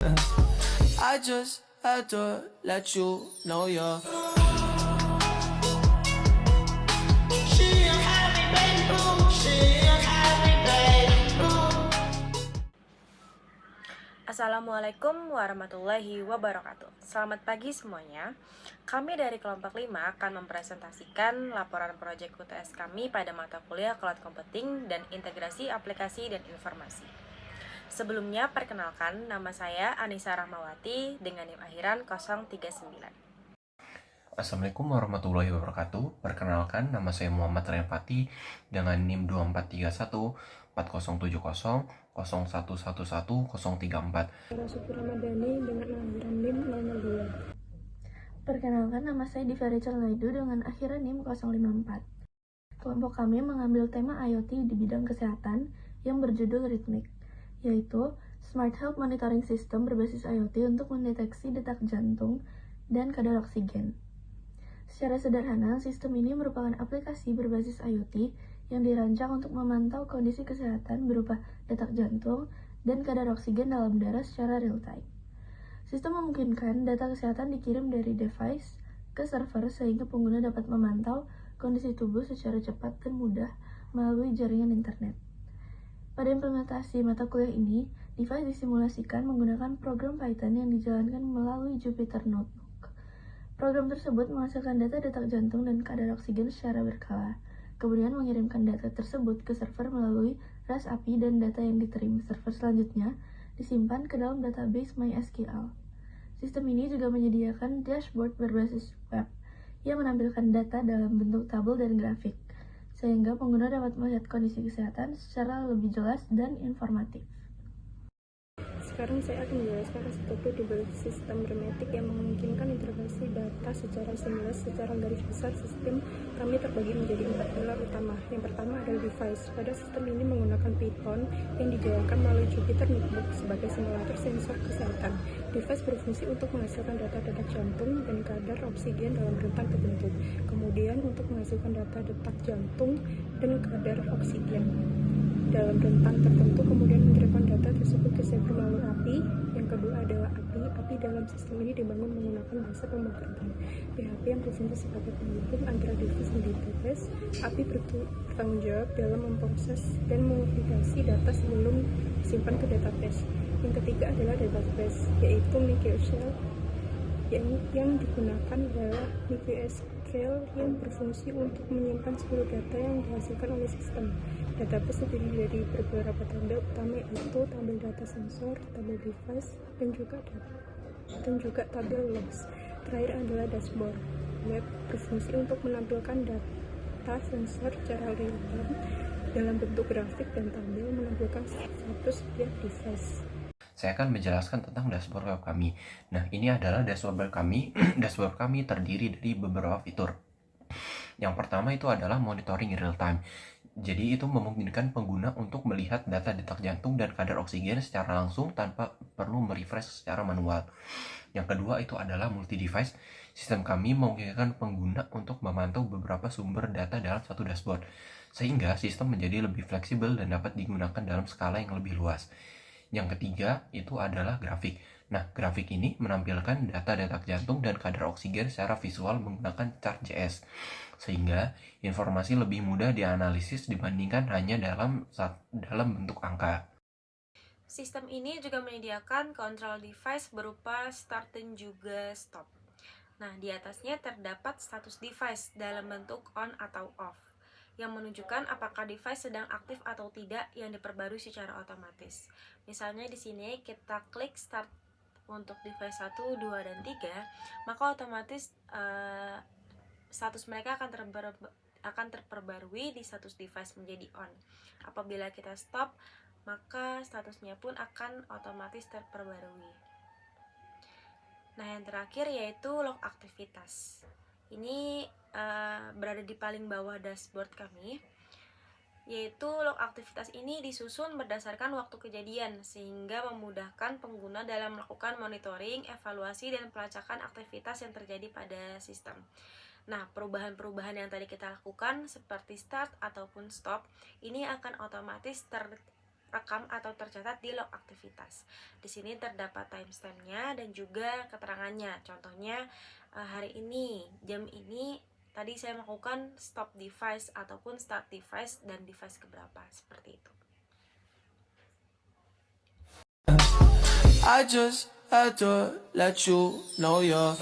I just had to let you know you're. Assalamualaikum warahmatullahi wabarakatuh. Selamat pagi semuanya. Kami dari kelompok 5 akan mempresentasikan laporan proyek UTS kami pada mata kuliah Cloud Computing dan Integrasi Aplikasi dan Informasi. Sebelumnya, perkenalkan, nama saya Anissa Rahmawati dengan NIM akhiran 039. Assalamualaikum warahmatullahi wabarakatuh. Perkenalkan, nama saya Muhammad Renpati dengan NIM 2431 4070 0111 034. Rasuki Ramadhani dengan akhiran NIM 002. Perkenalkan, nama saya Diva Rachel Naidu dengan akhiran NIM 054. Kelompok kami mengambil tema IoT di bidang kesehatan yang berjudul Rhythmic, yaitu Smart Health Monitoring System berbasis IoT untuk mendeteksi detak jantung dan kadar oksigen. Secara sederhana, sistem ini merupakan aplikasi berbasis IoT yang dirancang untuk memantau kondisi kesehatan berupa detak jantung dan kadar oksigen dalam darah secara real-time. Sistem memungkinkan data kesehatan dikirim dari device ke server sehingga pengguna dapat memantau kondisi tubuh secara cepat dan mudah melalui jaringan internet. Pada implementasi mata kuliah ini, device disimulasikan menggunakan program Python yang dijalankan melalui Jupyter Notebook. Program tersebut menghasilkan data detak jantung dan kadar oksigen secara berkala, kemudian mengirimkan data tersebut ke server melalui REST API dan data yang diterima server selanjutnya disimpan ke dalam database MySQL. Sistem ini juga menyediakan dashboard berbasis web yang menampilkan data dalam bentuk tabel dan grafik, sehingga pengguna dapat melihat kondisi kesehatan secara lebih jelas dan informatif. Sekarang saya akan menjelaskan arsitektur di balik sistem Rhythmic yang memungkinkan integrasi data secara seamless. Secara garis besar, sistem kami terbagi menjadi 4 pilar utama. Yang pertama adalah device. Pada sistem ini menggunakan Python yang dijalankan melalui Jupyter Notebook sebagai simulator sensor kesehatan. Device berfungsi untuk menghasilkan data detak jantung dan kadar oksigen dalam rentang tertentu. Kemudian untuk menghasilkan data detak jantung dan kadar oksigen dalam rentang tertentu, kemudian mengirimkan data tersebut ke server melalui API. Yang kedua adalah API. API dalam sistem ini dibangun menggunakan bahasa pemrograman PHP yang berfungsi sebagai penghubung antara device dan database. API bertanggung jawab dalam memproses dan mengvalidasi data sebelum disimpan ke database. Yang ketiga adalah database, yaitu MySQL. Yang digunakan adalah MySQL yang berfungsi untuk menyimpan seluruh data yang dihasilkan oleh sistem. Database terdiri dari beberapa tabel utama, yaitu tabel data sensor, tabel device, dan juga tabel logs. Terakhir adalah dashboard web, berfungsi untuk menampilkan data sensor secara real time dalam bentuk grafik dan tabel menampilkan status setiap device. Saya akan menjelaskan tentang dashboard web kami. Nah, ini adalah dashboard web kami. Dashboard kami terdiri dari beberapa fitur. Yang pertama itu adalah monitoring real time. Jadi itu memungkinkan pengguna untuk melihat data detak jantung dan kadar oksigen secara langsung tanpa perlu merefresh secara manual. Yang kedua itu adalah multi-device. Sistem kami memungkinkan pengguna untuk memantau beberapa sumber data dalam satu dashboard, sehingga sistem menjadi lebih fleksibel dan dapat digunakan dalam skala yang lebih luas. Yang ketiga itu adalah grafik. Nah, grafik ini menampilkan data detak jantung dan kadar oksigen secara visual menggunakan chart.js, sehingga informasi lebih mudah dianalisis dibandingkan hanya dalam bentuk angka. Sistem ini juga menyediakan control device berupa start dan juga stop. Nah, di atasnya terdapat status device dalam bentuk on atau off, yang menunjukkan apakah device sedang aktif atau tidak yang diperbarui secara otomatis. Misalnya di sini kita klik start untuk device 1, 2, dan 3, maka otomatis status mereka akan terperbarui di status device menjadi on. Apabila kita stop, maka statusnya pun akan otomatis terperbarui. Nah, yang terakhir yaitu log aktivitas. Ini berada di paling bawah dashboard kami, yaitu log aktivitas ini disusun berdasarkan waktu kejadian sehingga memudahkan pengguna dalam melakukan monitoring, evaluasi, dan pelacakan aktivitas yang terjadi pada sistem. Nah, perubahan-perubahan yang tadi kita lakukan seperti start ataupun stop ini akan otomatis terekam atau tercatat di log aktivitas. Di sini terdapat timestamp-nya dan juga keterangannya. Contohnya hari ini, jam ini tadi saya melakukan stop device ataupun start device dan device keberapa, seperti itu. I just had to let you know you're